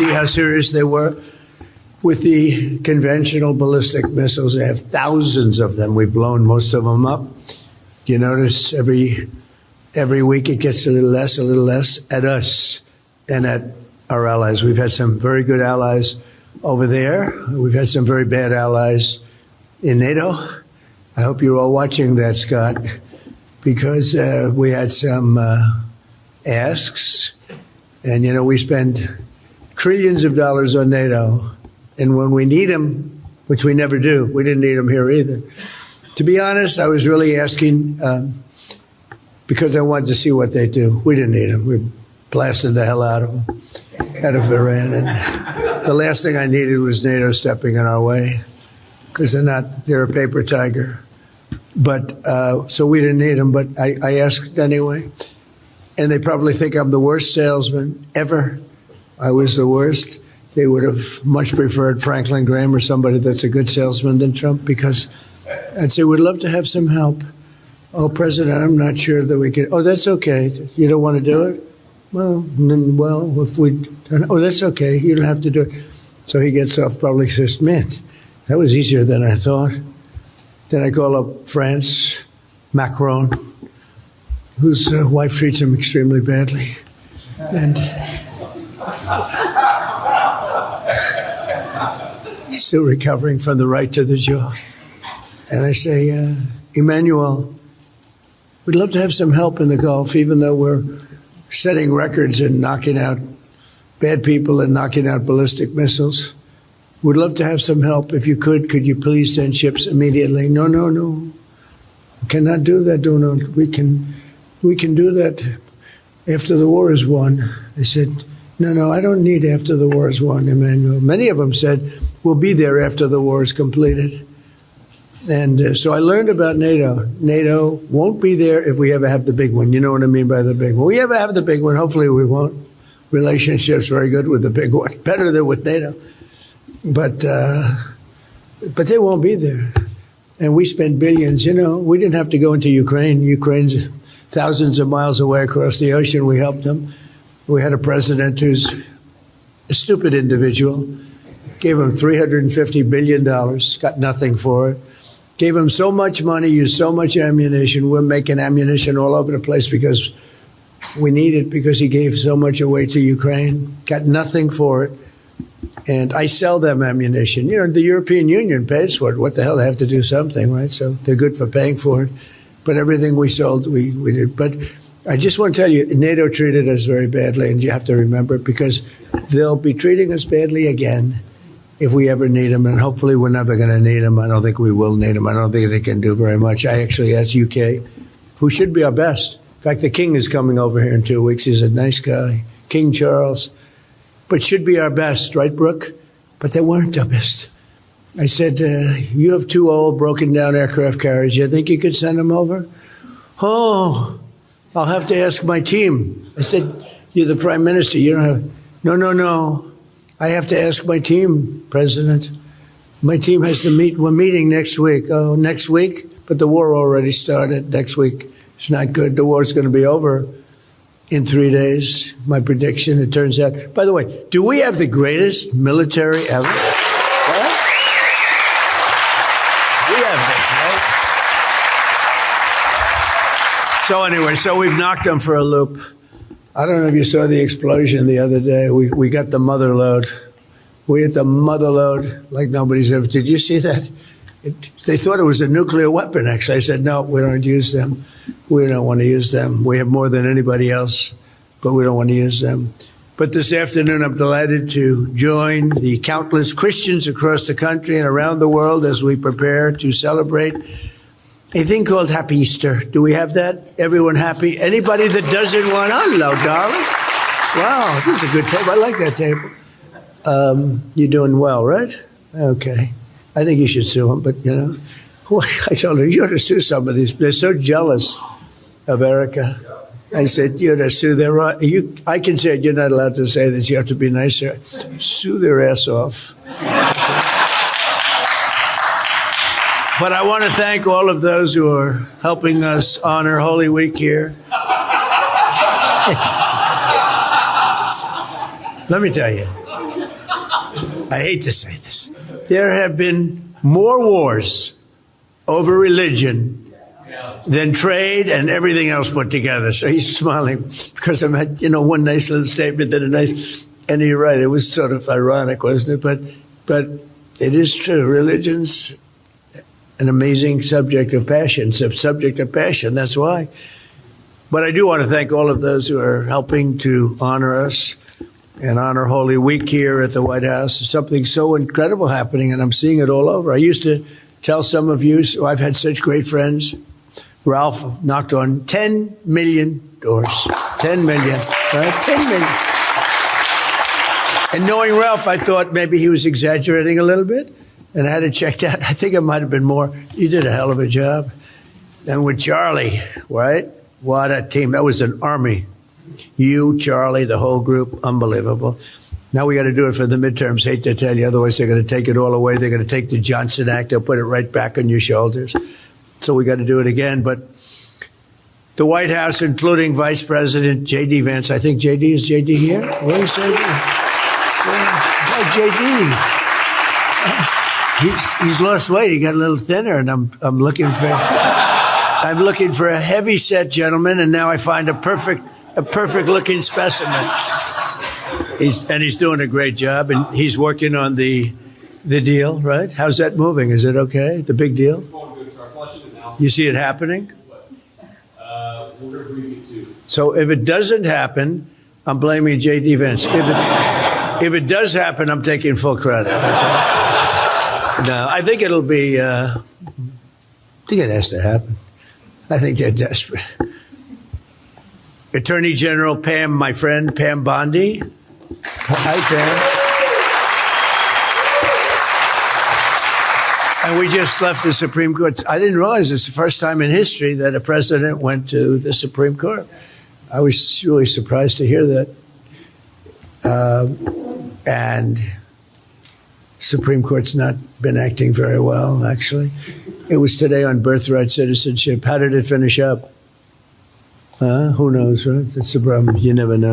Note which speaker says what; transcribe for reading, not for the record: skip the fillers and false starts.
Speaker 1: see how serious they were with the conventional ballistic missiles. They have thousands of them. We've blown most of them up. You notice every week it gets a little less at us and at our allies. We've had some very good allies over there. We've had some very bad allies in NATO. I hope you're all watching that, Scott, because we had some asks. And, you know, we spend trillions of dollars on NATO. And when we need them, which we never do, we didn't need them here either. To be honest, I was really asking because I wanted to see what they do. We didn't need them. We blasted the hell out of them, out of Iran. And the last thing I needed was NATO stepping in our way because they're a paper tiger. But so we didn't need them, but I asked anyway. And they probably think I'm the worst salesman ever. I was the worst. They would have much preferred Franklin Graham or somebody that's a good salesman than Trump, because I'd say, we'd love to have some help. Oh, President, I'm not sure that we could. Oh, that's okay. You don't want to do it? Well, if we, oh, that's okay. You don't have to do it. So he gets off, probably says, man, that was easier than I thought. Then I call up France, Macron, whose wife treats him extremely badly. And he's still recovering from the right to the jaw. And I say, Emmanuel, we'd love to have some help in the Gulf, even though we're setting records and knocking out bad people and knocking out ballistic missiles. We'd love to have some help. If you could you please send ships immediately? No. We cannot do that, Donald. We can do that after the war is won. I said, no, I don't need after the war is won, Emmanuel. Many of them said, we'll be there after the war is completed. And so I learned about NATO. NATO won't be there if we ever have the big one. You know what I mean by the big one. We ever have the big one, hopefully we won't. Relationship's very good with the big one, better than with NATO. But they won't be there. And we spend billions. You know, we didn't have to go into Ukraine. Ukraine's thousands of miles away across the ocean. We helped them. We had a president who's a stupid individual. Gave him $350 billion, got nothing for it. Gave him so much money, used so much ammunition. We're making ammunition all over the place because we need it, because he gave so much away to Ukraine. Got nothing for it. And I sell them ammunition. You know, the European Union pays for it. What the hell? They have to do something, right? So they're good for paying for it. But everything we sold, we did. But I just want to tell you, NATO treated us very badly, and you have to remember it, because they'll be treating us badly again if we ever need them, and hopefully we're never going to need them. I don't think we will need them. I don't think they can do very much. I actually asked UK, who should be our best. In fact, the King is coming over here in 2 weeks. He's a nice guy, King Charles, but should be our best, right, Brooke? But they weren't our best. I said, you have 2 old, broken-down aircraft carriers. You think you could send them over? Oh, I'll have to ask my team. I said, you're the prime minister. You don't have... No. I have to ask my team, President. My team has to meet. We're meeting next week. Oh, next week? But the war already started next week. It's not good. The war's going to be over in 3 days. My prediction, it turns out. By the way, do we have the greatest military ever? What? We have this, right? So anyway, so we've knocked them for a loop. I don't know if you saw the explosion the other day. We got the mother load. We hit the mother load like nobody's ever. Did you see that? They thought it was a nuclear weapon, actually. I said, no, we don't use them. We don't want to use them. We have more than anybody else, but we don't want to use them. But this afternoon, I'm delighted to join the countless Christians across the country and around the world as we prepare to celebrate a thing called Happy Easter. Do we have that? Everyone happy? Anybody that doesn't want? Hello, darling. Wow, this is a good table. I like that table. You're doing well, right? Okay. I think you should sue them, but, you know, I told her, you ought to sue some of these. They're so jealous of Erica. I said, you ought to sue their... I can say you're not allowed to say this. You have to be nicer. Sue their ass off. But I want to thank all of those who are helping us honor Holy Week here. Let me tell you, I hate to say this. There have been more wars over religion than trade and everything else put together. So he's smiling because I had, one nice little statement, then a nice, and you're right, it was sort of ironic, wasn't it? But it is true. Religion's an amazing subject of passion. It's a subject of passion, that's why. But I do want to thank all of those who are helping to honor us and honor Holy Week here at the White House. There's something so incredible happening, and I'm seeing it all over. I used to tell some of you, I've had such great friends. Ralph knocked on 10 million doors. 10 million, right? 10 million. And knowing Ralph, I thought maybe he was exaggerating a little bit, and I had it checked out. I think it might have been more. You did a hell of a job. And with Charlie, right? What a team. That was an army. You, Charlie, the whole group, unbelievable. Now we got to do it for the midterms. Hate to tell you, otherwise they're going to take it all away. They're going to take the Johnson Act. They'll put it right back on your shoulders. So we got to do it again. But the White House, including Vice President J.D. Vance, I think J.D. is J.D. here? Where's J.D.? J.D. He's lost weight. He got a little thinner, and I'm looking for a heavy set gentleman, and now I find a perfect looking specimen. He's doing a great job, and he's working on the deal, right? How's that moving? Is it okay? The big deal? You see it happening?
Speaker 2: We're going to brief you too.
Speaker 1: So if it doesn't happen, I'm blaming J.D. Vance. If it does happen, I'm taking full credit. No, I think it'll be, I think it has to happen. I think they're desperate. Attorney General Pam, my friend, Pam Bondi. Hi, Pam. And we just left the Supreme Court. I didn't realize it's the first time in history that a president went to the Supreme Court. I was really surprised to hear that. And Supreme Court's not been acting very well, actually. It was today on birthright citizenship. How did it finish up? Who knows, right? That's the problem. You never know.